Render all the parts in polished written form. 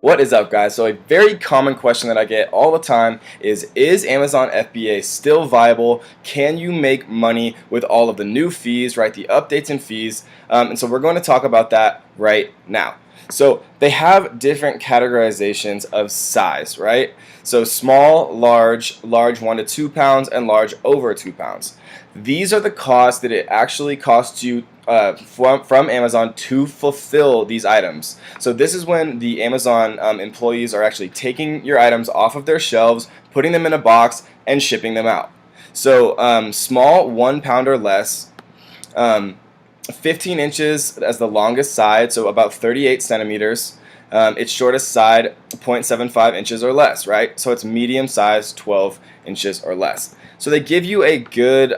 What is up, guys? So a very common question that I get all the time is Amazon FBA still viable? Can you make money with all of the new fees, right? The updates and fees. And so we're going to talk about that right now. So they have different categorizations of size, right? So small, large 1 to 2 pounds, and large over 2 pounds. These are the costs that it actually costs you from Amazon to fulfill these items. So this is when the Amazon employees are actually taking your items off of their shelves, putting them in a box, and shipping them out. So small, 1 pound or less, 15 inches as the longest side, so about 38 centimeters. Its shortest side, 0.75 inches or less, right? So it's medium size, 12 inches or less. So they give you a good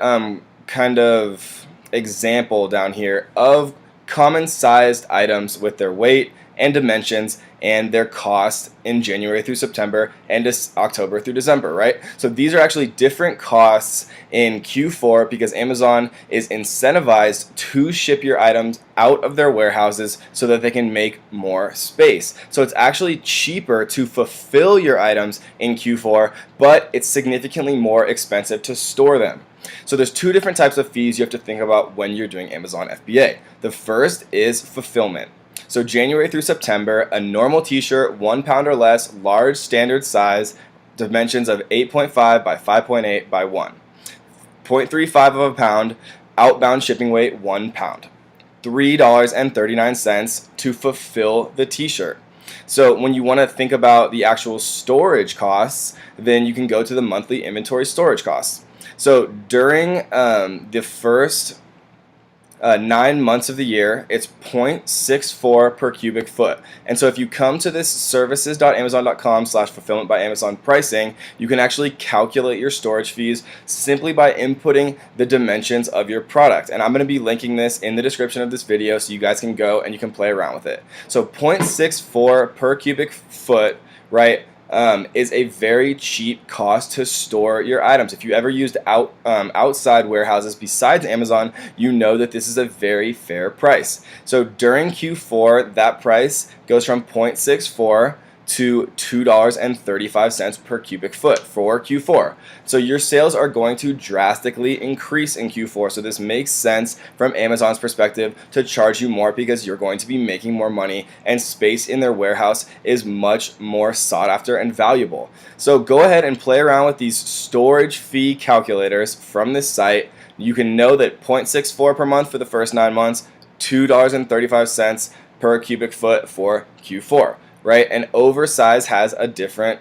kind of example down here of common sized items with their weight and dimensions and their cost in January through September and October through December, right? So these are actually different costs in Q4 because Amazon is incentivized to ship your items out of their warehouses so that they can make more space. So it's actually cheaper to fulfill your items in Q4, but it's significantly more expensive to store them. So there's two different types of fees you have to think about when you're doing Amazon FBA. The first is fulfillment. So January through September, a normal t-shirt, 1 pound or less, large standard size, dimensions of 8.5 by 5.8 by 1. 0.35 of a pound, outbound shipping weight 1 pound. $3.39 to fulfill the t-shirt. So when you want to think about the actual storage costs, then you can go to the monthly inventory storage costs. So during the first 9 months of the year, it's 0.64 per cubic foot. And so if you come to this services.amazon.com/fulfillment by Amazon pricing, you can actually calculate your storage fees simply by inputting the dimensions of your product. And I'm going to be linking this in the description of this video so you guys can go and you can play around with it. So 0.64 per cubic foot, right? Is a very cheap cost to store your items. If you ever used outside warehouses besides Amazon, you know that this is a very fair price. So during Q4, that price goes from 0.64 to $2.35 per cubic foot for Q4. So your sales are going to drastically increase in Q4. So this makes sense from Amazon's perspective to charge you more because you're going to be making more money and space in their warehouse is much more sought after and valuable. So go ahead and play around with these storage fee calculators from this site. You can know that 0.64 per month for the first 9 months, $2.35 per cubic foot for Q4. Right, and oversize has a different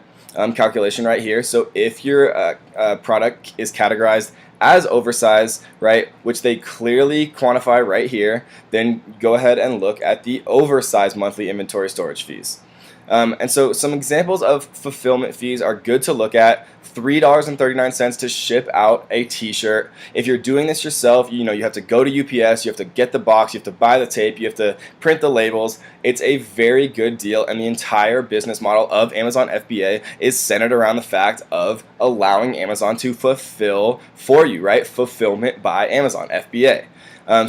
calculation right here. So if your product is categorized as oversized, right, which they clearly quantify right here, then go ahead and look at the oversized monthly inventory storage fees. And so some examples of fulfillment fees are good to look at. $3.39 to ship out a t-shirt. If you're doing this yourself, you have to go to UPS, you have to get the box, you have to buy the tape, you have to print the labels. It's a very good deal, and the entire business model of Amazon FBA is centered around the fact of allowing Amazon to fulfill for you, right? Fulfillment by Amazon FBA.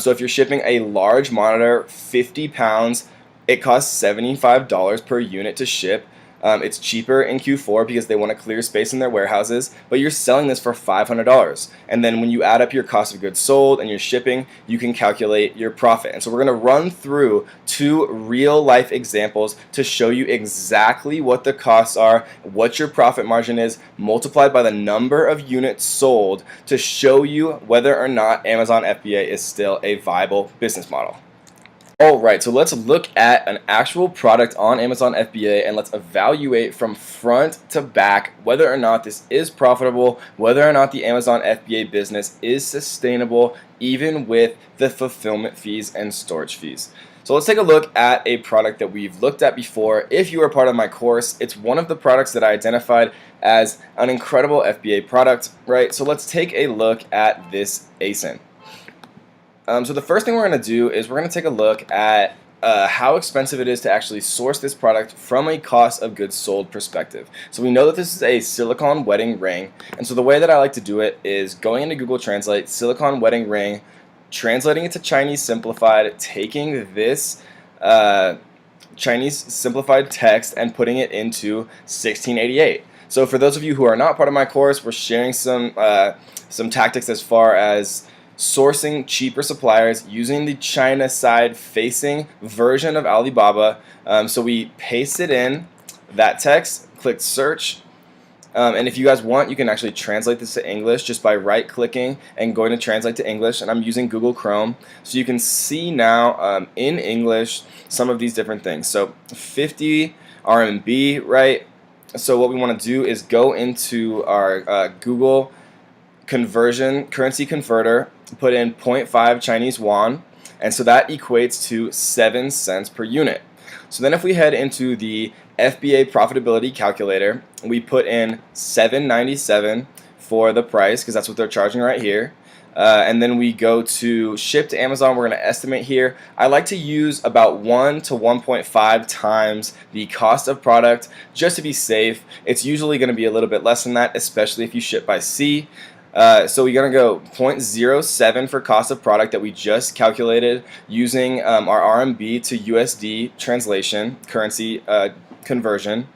So if you're shipping a large monitor, 50 pounds, it costs $75 per unit to ship. It's cheaper in Q4 because they want to clear space in their warehouses, but you're selling this for $500. And then when you add up your cost of goods sold and your shipping, you can calculate your profit. And so we're going to run through 2 real life examples to show you exactly what the costs are, what your profit margin is, multiplied by the number of units sold to show you whether or not Amazon FBA is still a viable business model. Alright, so let's look at an actual product on Amazon FBA and let's evaluate from front to back whether or not this is profitable, whether or not the Amazon FBA business is sustainable even with the fulfillment fees and storage fees. So let's take a look at a product that we've looked at before. If you are part of my course, it's one of the products that I identified as an incredible FBA product, right? So let's take a look at this ASIN. So the first thing we're going to do is we're going to take a look at how expensive it is to actually source this product from a cost of goods sold perspective. So we know that this is a silicone wedding ring, and so the way that I like to do it is going into Google Translate, silicone wedding ring, translating it to Chinese simplified, taking this Chinese simplified text and putting it into 1688. So for those of you who are not part of my course, we're sharing some tactics as far as sourcing cheaper suppliers using the China side facing version of Alibaba. So we pasted in that text, click search, and if you guys want, you can actually translate this to English just by right clicking and going to translate to English, and I'm using Google Chrome, so you can see now in English some of these different things. So 50 RMB, right? So what we want to do is go into our Google conversion currency converter, put in 0.5 Chinese yuan, and so that equates to 7 cents per unit. So then if we head into the FBA profitability calculator, we put in $7.97 for the price because that's what they're charging right here. And then we go to ship to Amazon. We're going to estimate here. I like to use about 1 to 1.5 times the cost of product just to be safe. It's usually going to be a little bit less than that, especially if you ship by sea. So we're going to go 0.07 for cost of product that we just calculated using our RMB to USD translation, currency conversion.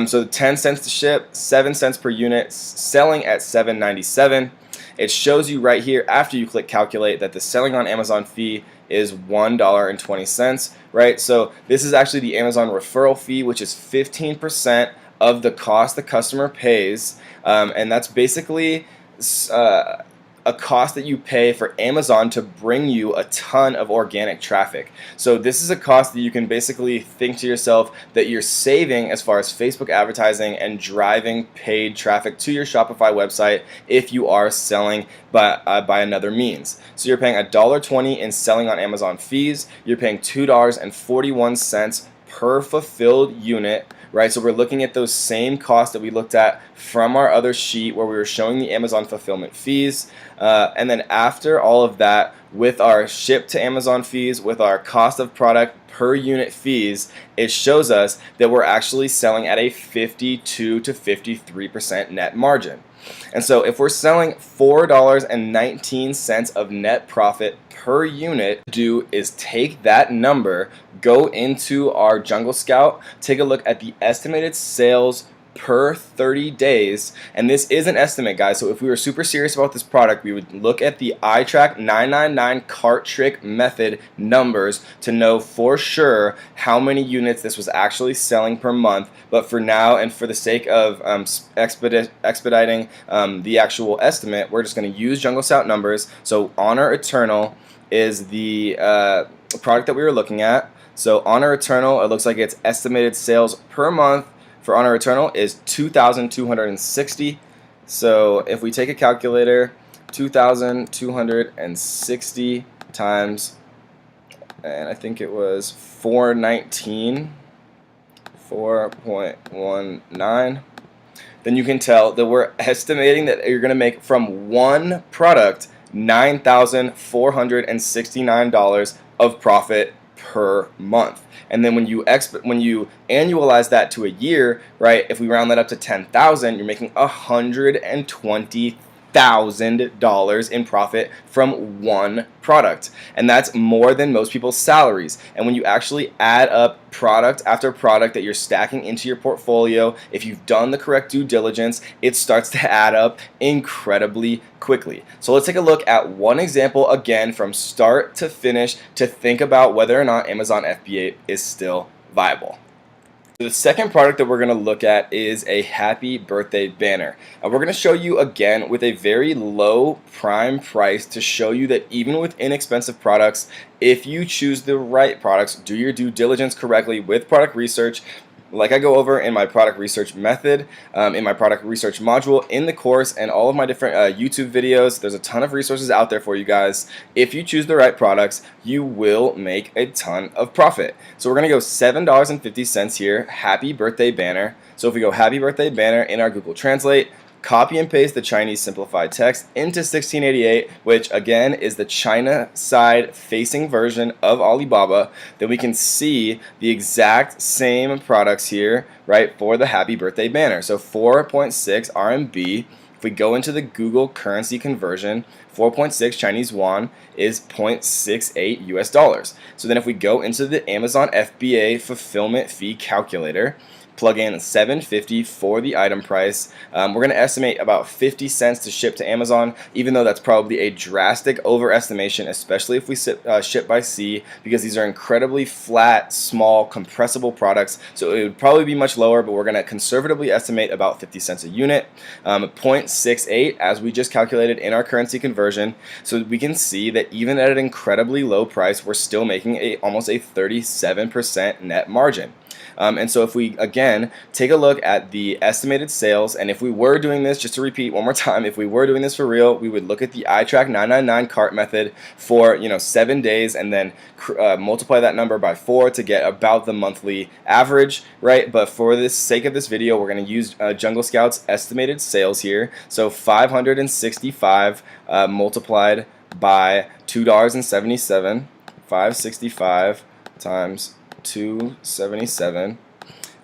So 10 cents to ship, 7 cents per unit, selling at $7.97. It shows you right here after you click calculate that the selling on Amazon fee is $1.20, right? So this is actually the Amazon referral fee, which is 15% of the cost the customer pays, and that's basically a cost that you pay for Amazon to bring you a ton of organic traffic. So this is a cost that you can basically think to yourself that you're saving as far as Facebook advertising and driving paid traffic to your Shopify website if you are selling by another means. So you're paying $1.20 in selling on Amazon fees. You're paying $2.41 per fulfilled unit, right? So we're looking at those same costs that we looked at from our other sheet where we were showing the Amazon fulfillment fees. And then after all of that, with our ship to Amazon fees, with our cost of product per unit fees, it shows us that we're actually selling at a 52 to 53% net margin. And so if we're selling $4.19 of net profit per unit, do is take that number, go into our Jungle Scout, take a look at the estimated sales per 30 days, and this is an estimate, guys. So if we were super serious about this product, we would look at the iTrack 999 cart trick method numbers to know for sure how many units this was actually selling per month. But for now, and for the sake of expediting the actual estimate, we're just going to use Jungle Scout numbers. So Honor Eternal is the product that we were looking at. So Honor Eternal, it looks like its estimated sales per month for Honor Eternal is 2,260. So if we take a calculator, 2,260 times, and I think it was 419, 4.19, then you can tell that we're estimating that you're going to make from one product $9,469 of profit per month. And then when you annualize that to a year, right, if we round that up to 10,000, you're making $120,000 in profit from one product. And that's more than most people's salaries. And when you actually add up product after product that you're stacking into your portfolio, if you've done the correct due diligence, it starts to add up incredibly quickly. So let's take a look at one example again from start to finish to think about whether or not Amazon FBA is still viable. The second product that we're going to look at is a happy birthday banner. And we're going to show you again with a very low prime price to show you that even with inexpensive products, if you choose the right products, do your due diligence correctly with product research, like I go over in my product research method, in my product research module in the course, and all of my different YouTube videos. There's a ton of resources out there for you guys. If you choose the right products, you will make a ton of profit. So we're going to go $7.50 here, happy birthday banner. So if we go happy birthday banner in our Google Translate, copy and paste the Chinese simplified text into 1688, which again is the China side facing version of Alibaba, then we can see the exact same products here, right, for the happy birthday banner. So 4.6 RMB. If we go into the Google currency conversion, 4.6 Chinese yuan is 0.68 US dollars. So then if we go into the Amazon FBA fulfillment fee calculator, plug in $7.50 for the item price. We're going to estimate about 50 cents to ship to Amazon, even though that's probably a drastic overestimation, especially if we ship by sea, because these are incredibly flat, small, compressible products. So it would probably be much lower, but we're going to conservatively estimate about 50 cents a unit. 0.68 as we just calculated in our currency conversion. So we can see that even at an incredibly low price, we're still making almost a 37% net margin. And so if we, again, take a look at the estimated sales, and if we were doing this, just to repeat one more time, if we were doing this for real, we would look at the iTrack 999 cart method for 7 days and then multiply that number by 4 to get about the monthly average, right? But for the sake of this video, we're going to use Jungle Scout's estimated sales here. So 565 multiplied by $2.77, 565 times 277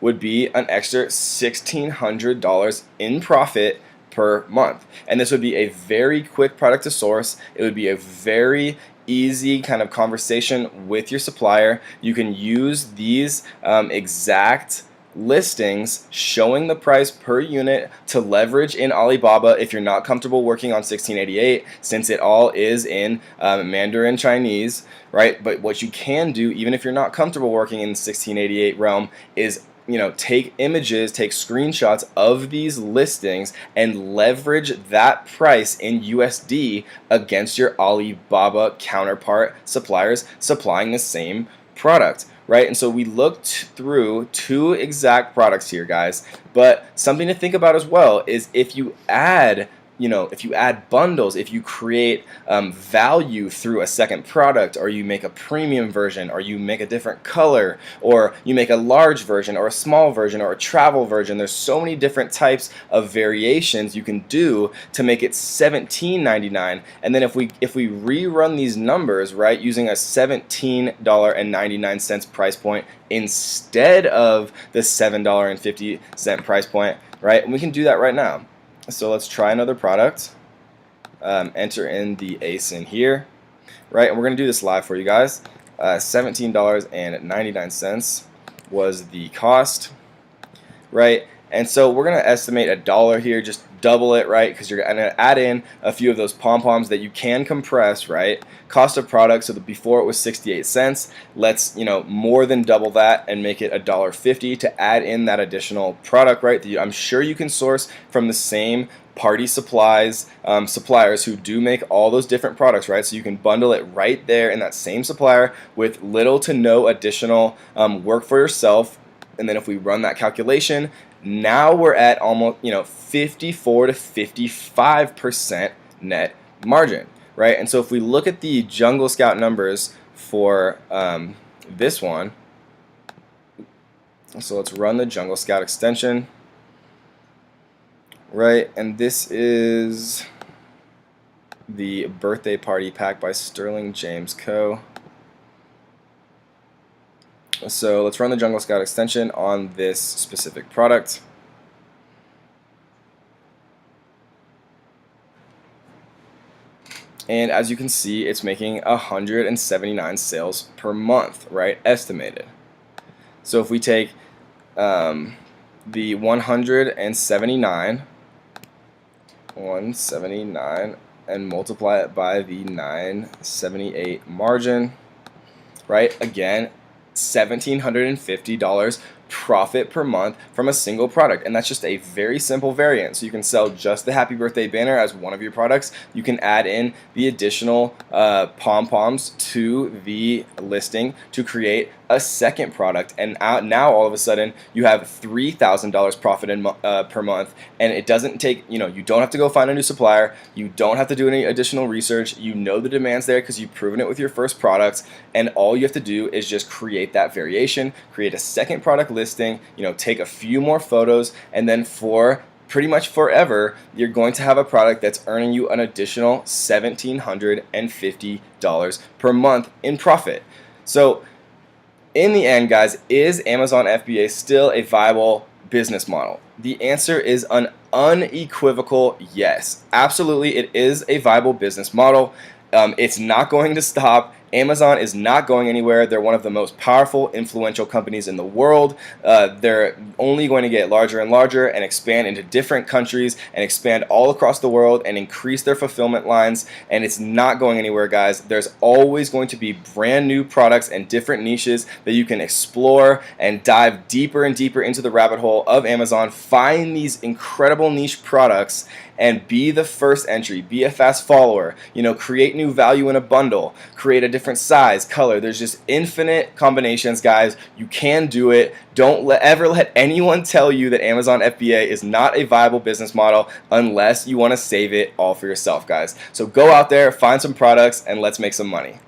would be an extra $1,600 in profit per month. And this would be a very quick product to source. It would be a very easy kind of conversation with your supplier. You can use these exact listings showing the price per unit to leverage in Alibaba if you're not comfortable working on 1688, since it all is in Mandarin Chinese, right? But what you can do, even if you're not comfortable working in 1688 realm, is take images, take screenshots of these listings and leverage that price in USD against your Alibaba counterpart suppliers supplying the same product. Right, and so we looked through 2 exact products here, guys. But something to think about as well is if you add bundles, if you create value through a second product, or you make a premium version, or you make a different color, or you make a large version, or a small version, or a travel version, there's so many different types of variations you can do to make it $17.99. And then if we rerun these numbers, right, using a $17.99 price point instead of the $7.50 price point, right, and we can do that right now. So let's try another product, enter in the ASIN here, right, and we're going to do this live for you guys. $17.99 was the cost, right, and so we're going to estimate $1 here, just double it, right, because you're going to add in a few of those pom-poms that you can compress, right. Cost of product, so that before it was 68 cents, let's more than double that and make it $1.50 to add in that additional product, right, that I'm sure you can source from the same party supplies suppliers who do make all those different products, right? So you can bundle it right there in that same supplier with little to no additional work for yourself. And then if we run that calculation, now we're at almost 54 to 55% net margin, right? And so if we look at the Jungle Scout numbers for this one, so let's run the Jungle Scout extension, right? And this is the birthday party pack by Sterling James Co. So let's run the Jungle Scout extension on this specific product. And as you can see, it's making 179 sales per month, right? Estimated. So if we take the 179 and multiply it by the 978 margin, right? Again, $1,750 profit per month from a single product, and that's just a very simple variant. So you can sell just the happy birthday banner as one of your products. You can add in the additional pom-poms to the listing to create a second product, and now all of a sudden you have $3,000 profit per month, and it doesn't take, you don't have to go find a new supplier, you don't have to do any additional research, the demand's there because you've proven it with your first products, and all you have to do is just create that variation, create a second product listing, take a few more photos, and then for pretty much forever, you're going to have a product that's earning you an additional $1,750 per month in profit. So in the end, guys, is Amazon FBA still a viable business model? The answer is an unequivocal yes. Absolutely, it is a viable business model. It's not going to stop. Amazon is not going anywhere. They're one of the most powerful, influential companies in the world. They're only going to get larger and larger and expand into different countries and expand all across the world and increase their fulfillment lines. And it's not going anywhere, guys. There's always going to be brand new products and different niches that you can explore and dive deeper and deeper into the rabbit hole of Amazon. Find these incredible niche products and be the first entry, be a fast follower, create new value in a bundle, create a different size, color. There's just infinite combinations, guys. You can do it. Don't ever let anyone tell you that Amazon FBA is not a viable business model unless you want to save it all for yourself, guys. So go out there, find some products, and let's make some money.